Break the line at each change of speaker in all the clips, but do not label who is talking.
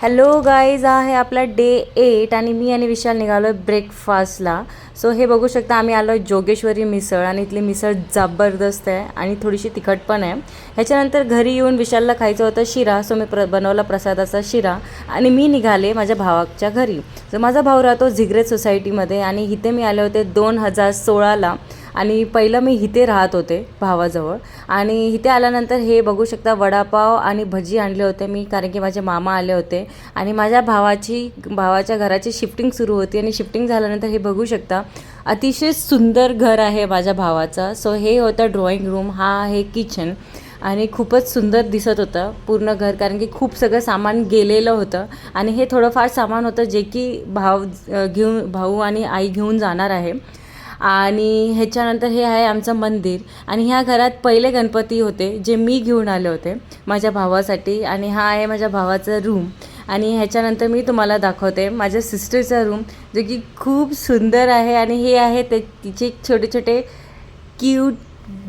Hello guys, आहे आपला day 8 आणि मी आणि विशाल निघालो आहे ब्रेकफास्टला. सो हे बघू शकता, आम्ही आलो आहे जोगेश्वरी मिसळ आणि इथली मिसळ जबरदस्त आहे आणि थोडीशी तिखट पण आहे. ह्याच्यानंतर घरी येऊन विशालला खायचं होतं शिरा, सो मी बनवला प्रसादाचा शिरा आणि मी निघाले माझ्या भावाच्या घरी. सो माझा भाऊ राहतो झिग्रेट सोसायटीमध्ये आणि इथे मी आले होते 2016ला आणि पहिलं मी इथे राहत होते भावाजवळ. आणि इथे आल्यानंतर हे बघू शकता, वडापाव आणि भजी आणले होते मी, कारण की माझे मामा आले होते आणि माझ्या भावाच्या घराची शिफ्टिंग सुरू होती. आणि शिफ्टिंग झाल्यानंतर हे बघू शकता, अतिशय सुंदर घर आहे माझ्या भावाचं. सो हे होतं ड्रॉइंग रूम, हा आहे किचन आणि खूपच सुंदर दिसत होतं पूर्ण घर, कारण की खूप सगळं सामान गेलेलं होतं आणि हे थोडंफार सामान होतं जे की भाऊ आणि आई घेऊन जाणार आहे. आणि ह्याच्यानंतर हे आहे आमचं मंदिर आणि ह्या घरात पहिले गणपती होते जे मी घेऊन आले होते माझ्या भावासाठी. आणि हा आहे माझ्या भावाचा रूम आणि ह्याच्यानंतर मी तुम्हाला दाखवते माझ्या सिस्टरचा रूम, जो की खूप सुंदर आहे. आणि हे आहे तिचे छोटे छोटे क्यूट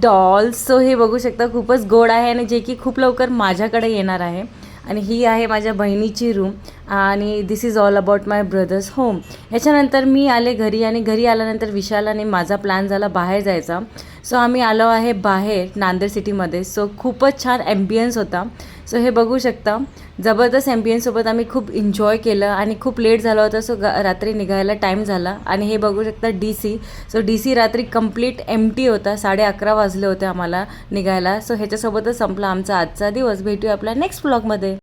डॉल्स. सो हे बघू शकता, खूपच गोड आहे आणि जे की खूप लवकर माझ्याकडे येणार आहे. आणि ही आहे माझ्या बहिणीची रूम आणि this is all about my brother's home. ह्याच्यानंतर मी आले घरी आणि घरी आल्यानंतर विशाल आणि माझा प्लॅन झाला बाहेर जायचा. सो आम्ही आलो आहे बाहेर नांदेड सिटीमध्ये. सो खूपच छान ॲम्बियन्स होता. सो हे बघू शकता, जबरदस्त ॲम्बियन्ससोबत आम्ही खूप एन्जॉय केलं आणि खूप लेट झाला होता. सो रात्री निघायला टाईम झाला. आणि हे बघू शकता DC. सो DC रात्री कंप्लीट एम्प्टी होता, 11:30 वाजले होते आम्हाला निघायला. सो ह्याच्यासोबतच संपला आमचा आजचा दिवस. भेटूया आपल्या नेक्स्ट ब्लॉगमध्ये.